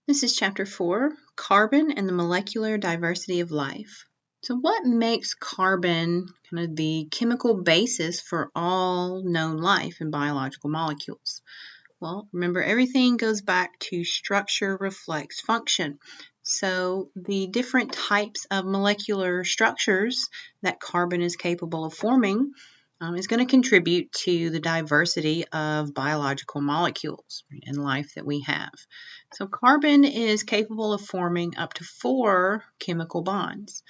This is Chapter 4, Carbon and the Molecular Diversity of Life. So what makes carbon kind of the chemical basis for all known life in biological molecules? Well, remember, everything goes back to structure reflects function. So the different types of molecular structures that carbon is capable of forming is going to contribute to the diversity of biological molecules and life that we have. So carbon is capable of forming up to 4 chemical bonds.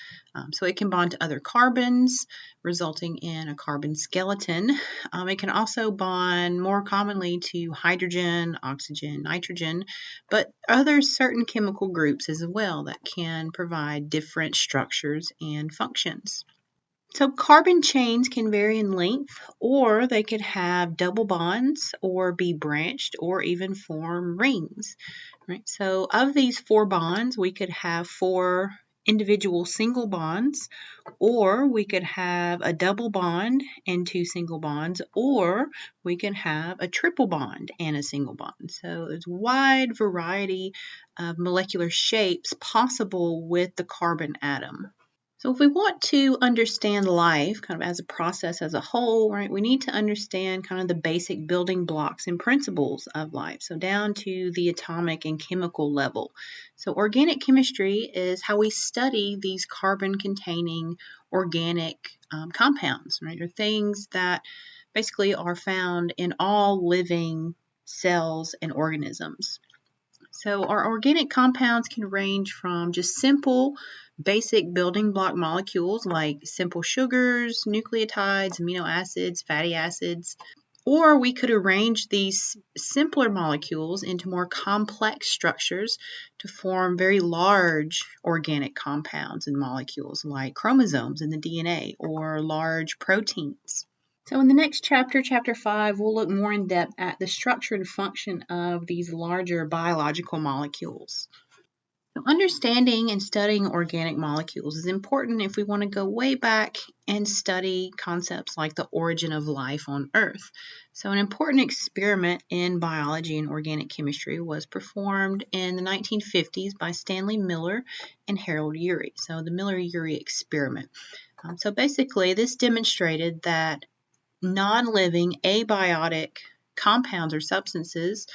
So it can bond to other carbons, resulting in a carbon skeleton. It can also bond more commonly to hydrogen, oxygen, nitrogen, but other certain chemical groups as well that can provide different structures and functions. So carbon chains can vary in length, or they could have double bonds, or be branched, or even form rings. Right? So of these 4 bonds, we could have 4 individual single bonds, or we could have a double bond and 2 single bonds, or we can have a triple bond and a single bond. So there's a wide variety of molecular shapes possible with the carbon atom. So if we want to understand life kind of as a process as a whole, right, we need to understand kind of the basic building blocks and principles of life. So down to the atomic and chemical level. So organic chemistry is how we study these carbon-containing organic compounds, right, or things that basically are found in all living cells and organisms. So our organic compounds can range from just simple basic building block molecules like simple sugars, nucleotides, amino acids, fatty acids, or we could arrange these simpler molecules into more complex structures to form very large organic compounds and molecules like chromosomes in the DNA or large proteins. So in the next chapter, Chapter 5, we'll look more in depth at the structure and function of these larger biological molecules. So understanding and studying organic molecules is important if we want to go way back and study concepts like the origin of life on Earth. So an important experiment in biology and organic chemistry was performed in the 1950s by Stanley Miller and Harold Urey. So the Miller-Urey experiment. So basically, this demonstrated that non-living abiotic compounds or substances,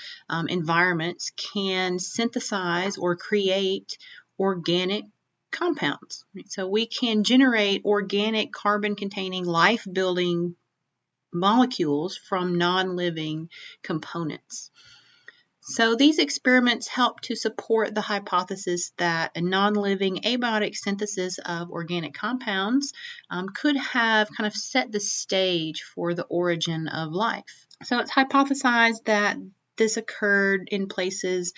environments can synthesize or create organic compounds. So we can generate organic carbon-containing life-building molecules from non-living components. So these experiments help to support the hypothesis that a non-living abiotic synthesis of organic compounds could have kind of set the stage for the origin of life. So it's hypothesized that this occurred in places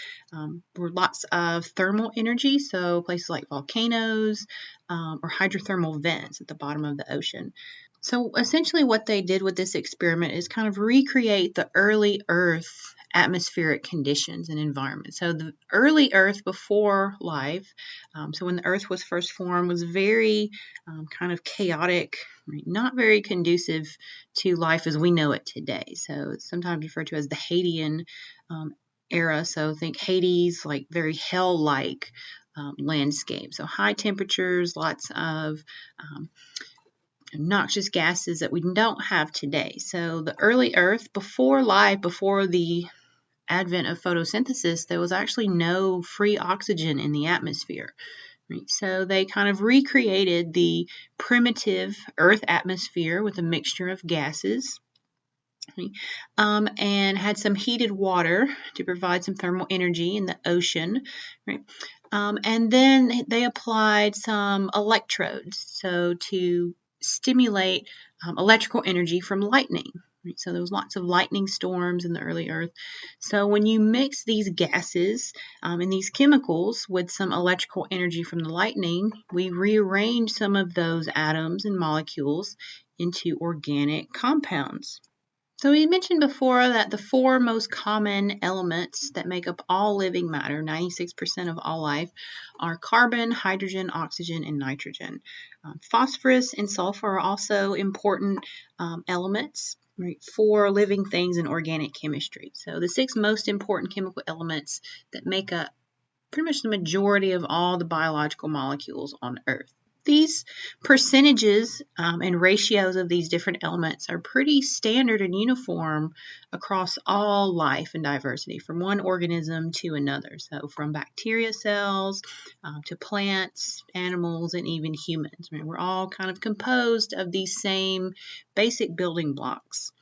where lots of thermal energy, so places like volcanoes or hydrothermal vents at the bottom of the ocean. So essentially what they did with this experiment is kind of recreate the early Earth atmospheric conditions and environment. So the early Earth before life, so when the Earth was first formed, was very kind of chaotic, not very conducive to life as we know it today. So it's sometimes referred to as the Hadean era. So think Hades, like very hell-like landscape. So high temperatures, lots of noxious gases that we don't have today. So the early Earth, before life, before the advent of photosynthesis, there was actually no free oxygen in the atmosphere. Right? So they kind of recreated the primitive Earth atmosphere with a mixture of gases. Right? And had some heated water to provide some thermal energy in the ocean. Right? And then they applied some electrodes, so to stimulate electrical energy from lightning. Right? So there was lots of lightning storms in the early Earth. So when you mix these gases and these chemicals with some electrical energy from the lightning, we rearrange some of those atoms and molecules into organic compounds. So we mentioned before that the 4 most common elements that make up all living matter, 96% of all life, are carbon, hydrogen, oxygen, and nitrogen. Phosphorus and sulfur are also important elements, right, for living things in organic chemistry. So the 6 most important chemical elements that make up pretty much the majority of all the biological molecules on Earth. These percentages and ratios of these different elements are pretty standard and uniform across all life and diversity, from one organism to another. So from bacteria cells to plants, animals, and even humans. I mean, we're all kind of composed of these same basic building blocks.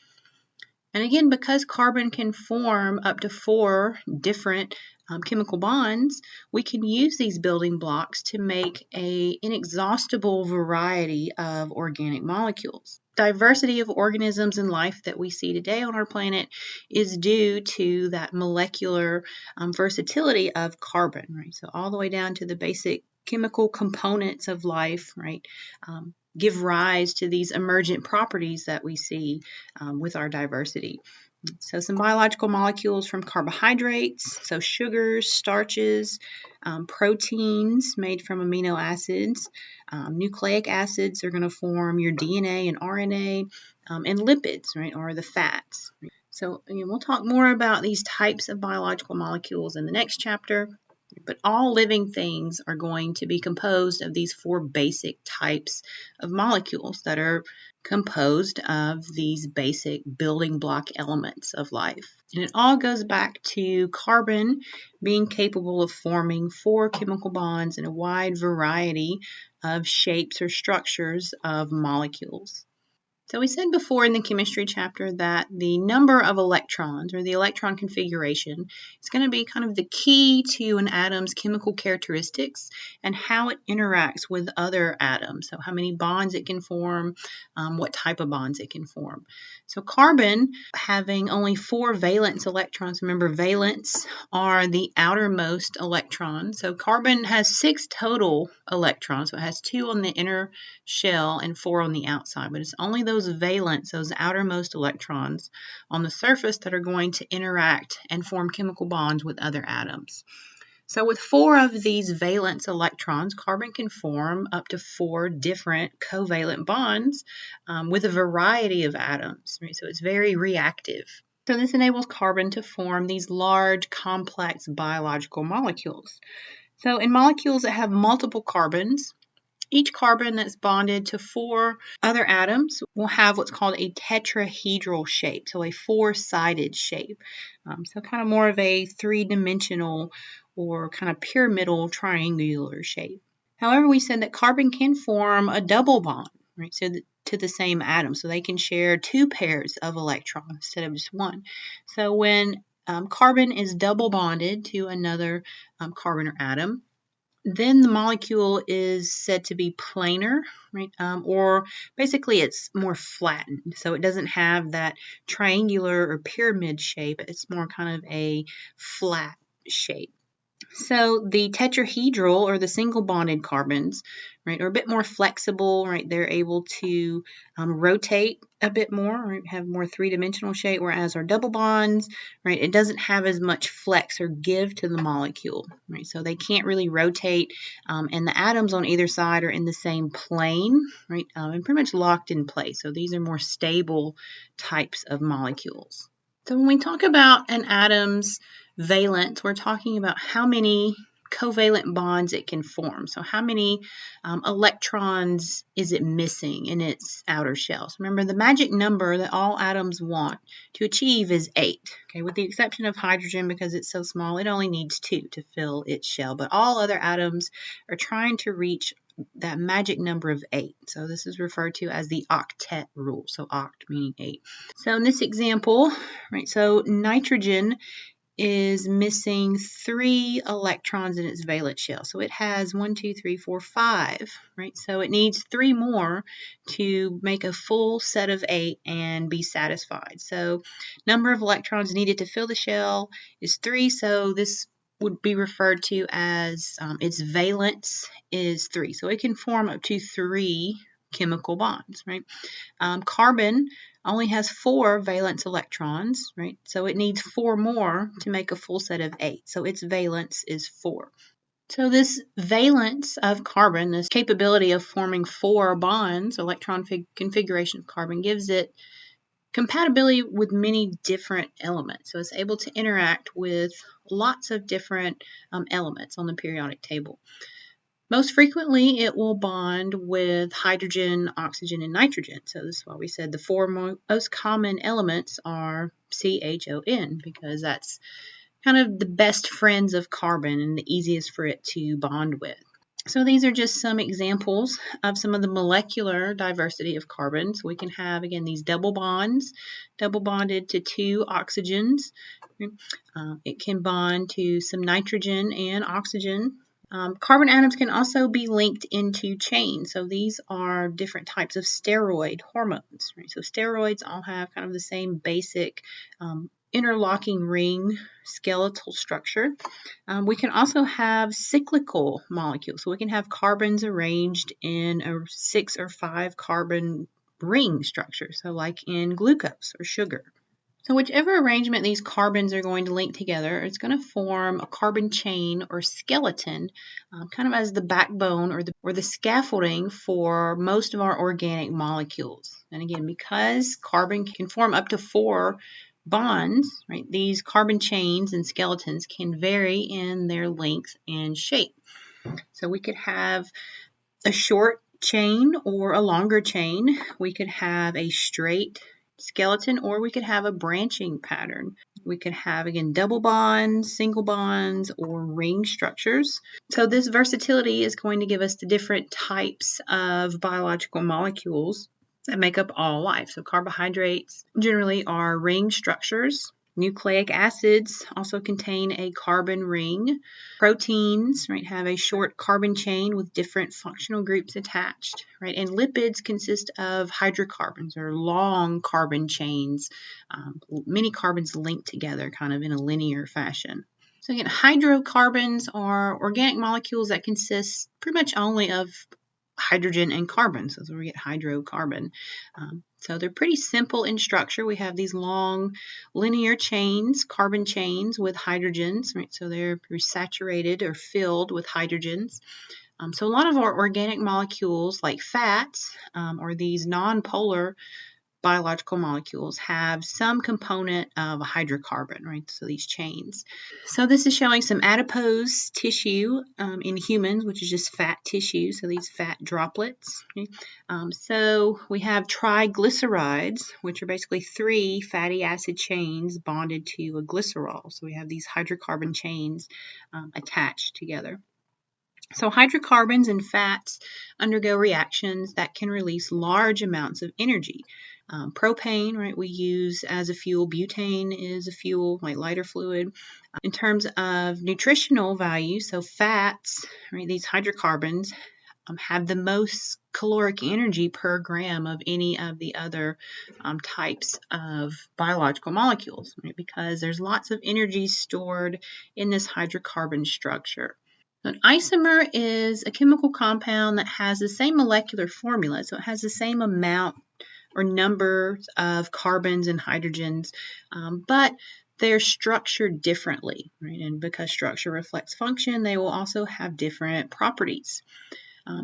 And again, because carbon can form up to 4 different chemical bonds, we can use these building blocks to make an inexhaustible variety of organic molecules. Diversity of organisms and life that we see today on our planet is due to that molecular versatility of carbon, right? So all the way down to the basic chemical components of life, right? Give rise to these emergent properties that we see with our diversity. So some biological molecules from carbohydrates, so sugars, starches, proteins made from amino acids, nucleic acids are going to form your DNA and RNA, and lipids, right, are the fats. So we'll talk more about these types of biological molecules in the next chapter. But all living things are going to be composed of these 4 basic types of molecules that are composed of these basic building block elements of life. And it all goes back to carbon being capable of forming 4 chemical bonds in a wide variety of shapes or structures of molecules. So we said before in the chemistry chapter that the number of electrons, or the electron configuration, is going to be kind of the key to an atom's chemical characteristics and how it interacts with other atoms. So how many bonds it can form, what type of bonds it can form. So carbon having only 4 valence electrons. Remember, valence are the outermost electrons. So carbon has 6 total electrons. So it has 2 on the inner shell and 4 on the outside, but it's only those valence, those outermost electrons on the surface, that are going to interact and form chemical bonds with other atoms. So with 4 of these valence electrons, carbon can form up to 4 different covalent bonds with a variety of atoms. Right? So it's very reactive. So this enables carbon to form these large, complex biological molecules. So in molecules that have multiple carbons, each carbon that's bonded to 4 other atoms will have what's called a tetrahedral shape, so a 4-sided shape. So kind of more of a 3-dimensional or kind of pyramidal triangular shape. However, we said that carbon can form a double bond, right? So to the same atom, so they can share 2 pairs of electrons instead of just 1. So when carbon is double bonded to another carbon or atom, then the molecule is said to be planar, right? Or basically it's more flattened. So it doesn't have that triangular or pyramid shape. It's more kind of a flat shape. So the tetrahedral, or the single bonded carbons, right, are a bit more flexible, right? They're able to rotate a bit more, right, have more 3-dimensional shape, whereas our double bonds, right, it doesn't have as much flex or give to the molecule, right? So they can't really rotate, and the atoms on either side are in the same plane, right, and pretty much locked in place. So these are more stable types of molecules. So when we talk about an atom's valence, we're talking about how many covalent bonds it can form. So how many electrons is it missing in its outer shell? So remember, the magic number that all atoms want to achieve is 8. Okay, with the exception of hydrogen, because it's so small, it only needs 2 to fill its shell. But all other atoms are trying to reach that magic number of 8. So this is referred to as the octet rule. So oct meaning 8. So in this example, right, so nitrogen is missing 3 electrons in its valence shell. So it has 1, 2, 3, 4, 5, right? So it needs 3 more to make a full set of 8 and be satisfied. So number of electrons needed to fill the shell is 3. So this would be referred to as its valence is 3. So it can form up to 3 chemical bonds, right? Carbon only has 4 valence electrons, right? So it needs 4 more to make a full set of 8. So its valence is 4. So this valence of carbon, this capability of forming 4 bonds, electron configuration of carbon, gives it compatibility with many different elements. So it's able to interact with lots of different elements on the periodic table. Most frequently, it will bond with hydrogen, oxygen, and nitrogen. So this is why we said the four most common elements are CHON, because that's kind of the best friends of carbon and the easiest for it to bond with. So these are just some examples of some of the molecular diversity of carbon. So we can have, again, these double bonds, double bonded to two oxygens. It can bond to some nitrogen and oxygen. Carbon atoms can also be linked into chains. So these are different types of steroid hormones. Right? So steroids all have kind of the same basic interlocking ring skeletal structure. We can also have cyclical molecules. So we can have carbons arranged in a 6 or 5 carbon ring structure. So like in glucose or sugar. So whichever arrangement these carbons are going to link together, it's going to form a carbon chain or skeleton, kind of as the backbone or the scaffolding for most of our organic molecules. And again, because carbon can form up to 4 bonds, right, these carbon chains and skeletons can vary in their length and shape. So we could have a short chain or a longer chain. We could have a straight skeleton, or we could have a branching pattern. We could have, again, double bonds, single bonds, or ring structures. So this versatility is going to give us the different types of biological molecules that make up all life. So carbohydrates generally are ring structures. Nucleic acids also contain a carbon ring. Proteins, right, have a short carbon chain with different functional groups attached, right? And lipids consist of hydrocarbons or long carbon chains, many carbons linked together kind of in a linear fashion. So again, hydrocarbons are organic molecules that consist pretty much only of hydrogen and carbon. So that's where we get hydrocarbon. So they're pretty simple in structure. We have these long linear chains, carbon chains with hydrogens, right? So they're saturated or filled with hydrogens. So a lot of our organic molecules like fats or these non-polar biological molecules have some component of a hydrocarbon, right? So these chains. So this is showing some adipose tissue in humans, which is just fat tissue, so these fat droplets. Okay? So we have triglycerides, which are basically 3 fatty acid chains bonded to a glycerol. So we have these hydrocarbon chains attached together. So hydrocarbons and fats undergo reactions that can release large amounts of energy. Propane, right, we use as a fuel. Butane is a fuel, like lighter fluid. In terms of nutritional value, so fats, right, these hydrocarbons have the most caloric energy per gram of any of the other types of biological molecules, right, because there's lots of energy stored in this hydrocarbon structure. An isomer is a chemical compound that has the same molecular formula, so it has the same amount or numbers of carbons and hydrogens, but they're structured differently, right? And because structure reflects function, they will also have different properties.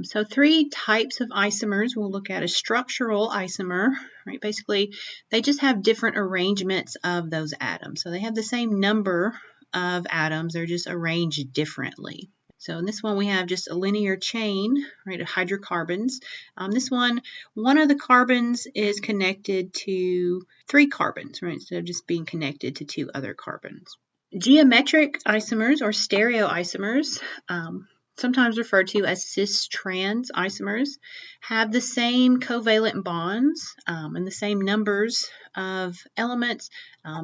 So 3 types of isomers we'll look at. A structural isomer, right? Basically, they just have different arrangements of those atoms. So they have the same number of atoms, they're just arranged differently. So in this one, we have just a linear chain, right, of hydrocarbons. This one of the carbons is connected to 3 carbons, right, instead of just being connected to 2 other carbons. Geometric isomers or stereoisomers, sometimes referred to as cis-trans isomers, have the same covalent bonds and the same numbers of elements,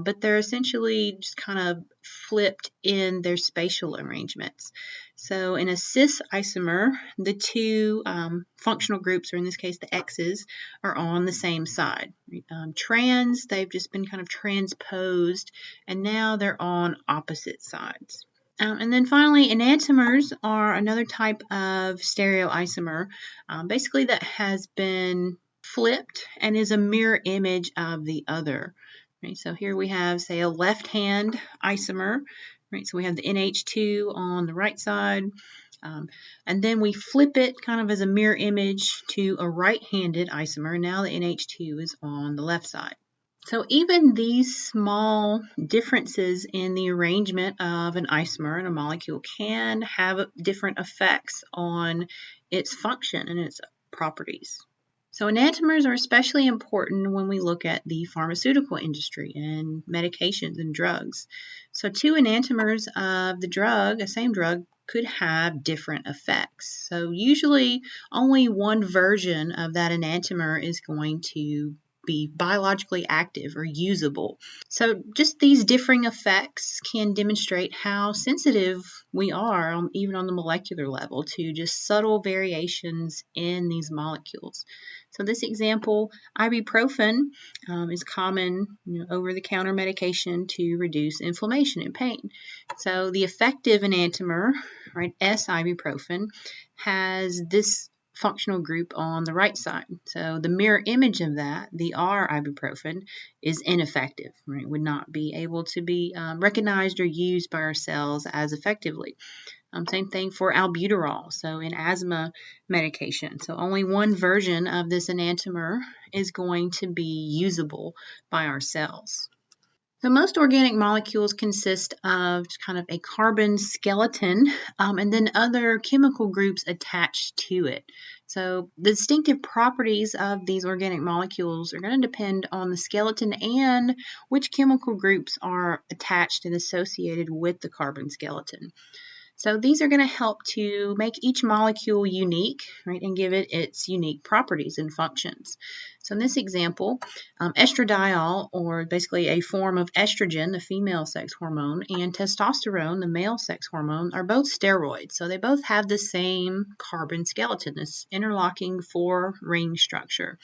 but they're essentially just kind of flipped in their spatial arrangements. So in a cis isomer, the 2 functional groups, or in this case the X's, are on the same side. Trans, they've just been kind of transposed, and now they're on opposite sides. And then finally, enantiomers are another type of stereoisomer, basically that has been flipped and is a mirror image of the other. Right, so here we have, say, a left-hand isomer. Right, so we have the NH2 on the right side, and then we flip it kind of as a mirror image to a right-handed isomer. Now the NH2 is on the left side. So even these small differences in the arrangement of an isomer in a molecule can have different effects on its function and its properties. So enantiomers are especially important when we look at the pharmaceutical industry and medications and drugs. So two enantiomers of the drug, a same drug, could have different effects. So usually only one version of that enantiomer is going to be biologically active or usable. So just these differing effects can demonstrate how sensitive we are, even on the molecular level, to just subtle variations in these molecules. So this example, ibuprofen, is common over-the-counter medication to reduce inflammation and pain. So the effective enantiomer, right, S-ibuprofen, has this functional group on the right side. So the mirror image of that, the R-ibuprofen, is ineffective, right? Would not be able to be recognized or used by our cells as effectively. Same thing for albuterol, so in asthma medication. So only one version of this enantiomer is going to be usable by our cells. So most organic molecules consist of kind of a carbon skeleton and then other chemical groups attached to it. So the distinctive properties of these organic molecules are going to depend on the skeleton and which chemical groups are attached and associated with the carbon skeleton. So these are going to help to make each molecule unique, right, and give it its unique properties and functions. So in this example, estradiol, or basically a form of estrogen, the female sex hormone, and testosterone, the male sex hormone, are both steroids. So they both have the same carbon skeleton, this interlocking four-ring structure.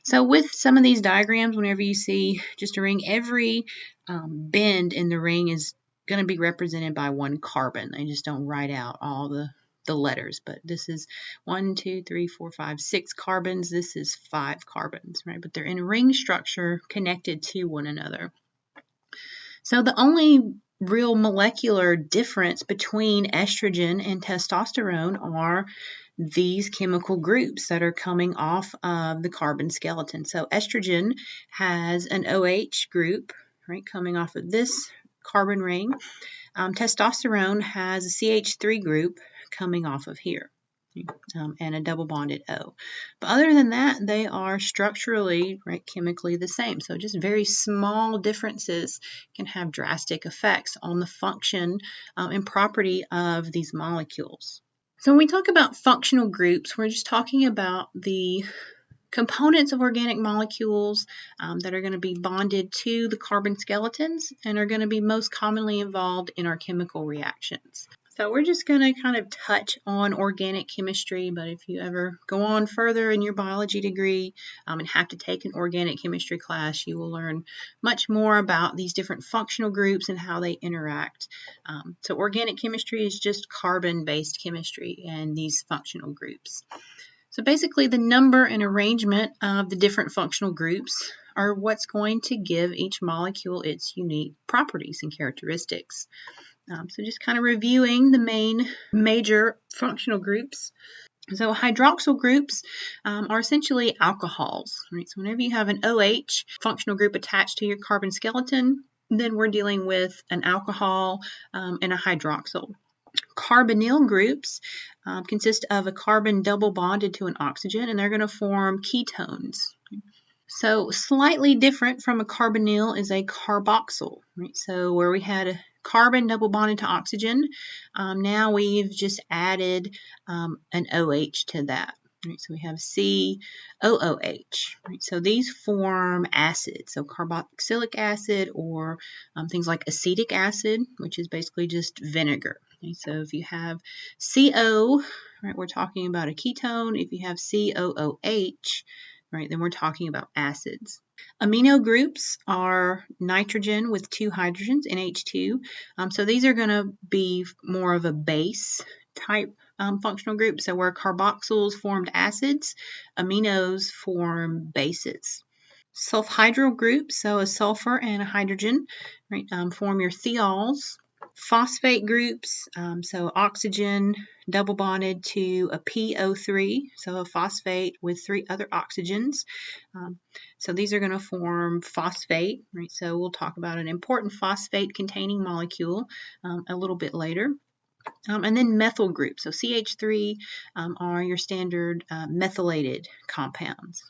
So with some of these diagrams, whenever you see just a ring, every bend in the ring is going to be represented by one carbon. They just don't write out all the letters, but this is 1, 2, 3, 4, 5, 6 carbons. This is 5 carbons, right? But they're in a ring structure connected to one another. So the only real molecular difference between estrogen and testosterone are these chemical groups that are coming off of the carbon skeleton. So estrogen has an OH group, right, coming off of this carbon ring. Testosterone has a CH3 group coming off of here. And a double bonded O. But other than that, they are structurally, right, chemically the same. So just very small differences can have drastic effects on the function and property of these molecules. So when we talk about functional groups, we're just talking about the components of organic molecules that are going to be bonded to the carbon skeletons and are going to be most commonly involved in our chemical reactions. So we're just going to kind of touch on organic chemistry, but if you ever go on further in your biology degree and have to take an organic chemistry class, you will learn much more about these different functional groups and how they interact. So organic chemistry is just carbon-based chemistry and these functional groups. So basically the number and arrangement of the different functional groups are what's going to give each molecule its unique properties and characteristics. So just kind of reviewing the major functional groups. So hydroxyl groups are essentially alcohols, right? So whenever you have an OH functional group attached to your carbon skeleton, then we're dealing with an alcohol and a hydroxyl. Carbonyl groups consist of a carbon double bonded to an oxygen, and they're going to form ketones. So slightly different from a carbonyl is a carboxyl, right? So where we had a carbon double bonded to oxygen, now we've just added an OH to that. Right, so we have COOH. Right, so these form acids, so carboxylic acid or things like acetic acid, which is basically just vinegar. Okay, so if you have CO, right, we're talking about a ketone. If you have COOH, right, then we're talking about acids. Amino groups are nitrogen with 2 hydrogens, NH2. So these are going to be more of a base type functional group. So where carboxyls formed acids, aminos form bases. Sulfhydryl groups, so a sulfur and a hydrogen, right, form your thiols. phosphate groups, so oxygen double bonded to a PO3, so a phosphate with 3 other oxygens. So these are going to form phosphate, right? So we'll talk about an important phosphate containing molecule a little bit later. And then methyl groups, so CH3 are your standard methylated compounds.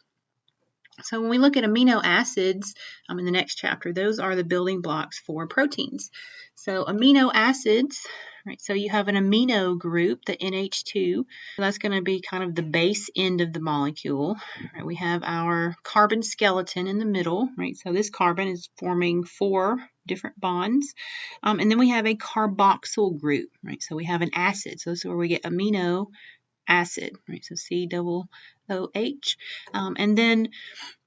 So when we look at amino acids in the next chapter, those are the building blocks for proteins. So amino acids, right? So you have an amino group, the NH2. That's going to be kind of the base end of the molecule. Right? We have our carbon skeleton in the middle, right? So this carbon is forming 4 different bonds. And then we have a carboxyl group, right? So we have an acid. So this is where we get amino acid, right? So COOH. And then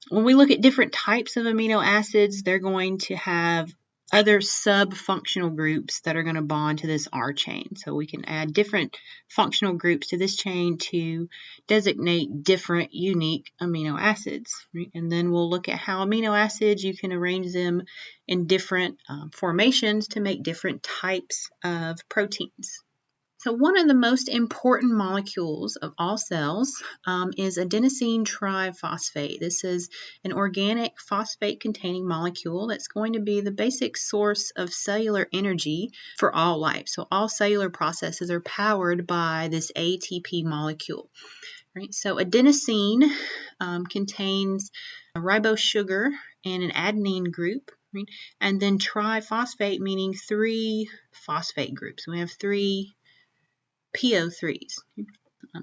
when we look at different types of amino acids, they're going to have other sub-functional groups that are going to bond to this R chain. So we can add different functional groups to this chain to designate different unique amino acids. Right? And then we'll look at how amino acids, you can arrange them in different formations to make different types of proteins. So one of the most important molecules of all cells is adenosine triphosphate. This is an organic phosphate-containing molecule that's going to be the basic source of cellular energy for all life. So all cellular processes are powered by this ATP molecule. Right? So adenosine contains a ribose sugar and an adenine group. Right? And then triphosphate meaning 3 phosphate groups. We have 3 PO3s.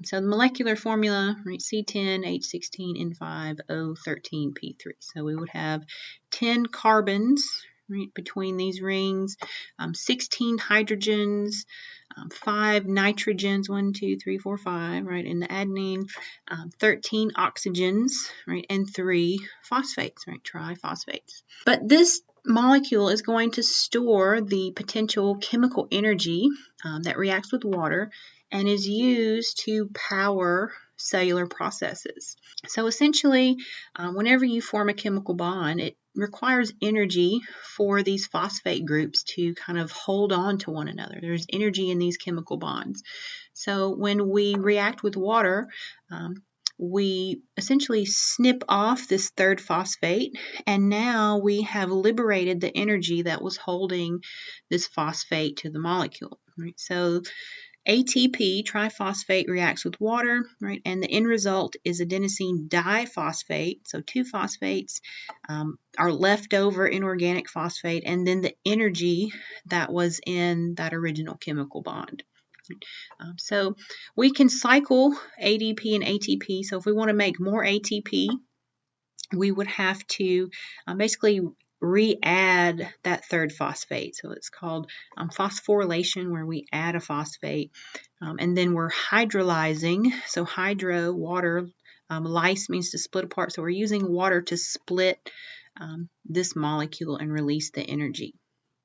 So the molecular formula, right, C10H16N5O13P3. So we would have 10 carbons, right, between these rings, 16 hydrogens, 5 nitrogens, 1, 2, 3, 4, 5, right, in the adenine, 13 oxygens, right, and 3 phosphates, right, triphosphates. But this molecule is going to store the potential chemical energy that reacts with water and is used to power cellular processes. So essentially, whenever you form a chemical bond, it requires energy for these phosphate groups to kind of hold on to one another. There's energy in these chemical bonds. So when we react with water, we essentially snip off this 3rd phosphate, and now we have liberated the energy that was holding this phosphate to the molecule. Right? So ATP, triphosphate, reacts with water, right? And the end result is adenosine diphosphate. So 2 phosphates are left over in organic phosphate, and then the energy that was in that original chemical bond. So we can cycle ADP and ATP. So if we want to make more ATP, we would have to basically re-add that 3rd phosphate. So it's called phosphorylation, where we add a phosphate. And then we're hydrolyzing. So hydro, water, lyse means to split apart. So we're using water to split this molecule and release the energy.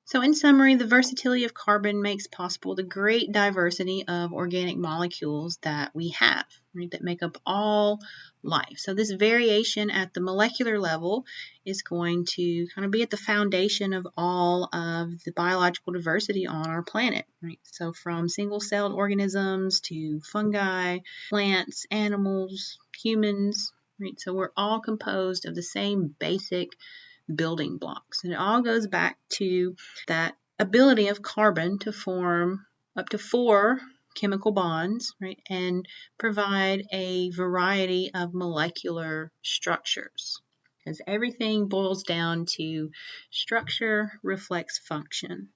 So in summary, the versatility of carbon makes possible the great diversity of organic molecules that we have, right, that make up all life. So this variation at the molecular level is going to kind of be at the foundation of all of the biological diversity on our planet, right? So from single-celled organisms to fungi, plants, animals, humans, right? So we're all composed of the same basic building blocks. And it all goes back to that ability of carbon to form up to 4 chemical bonds, right, and provide a variety of molecular structures. Because everything boils down to structure reflects function.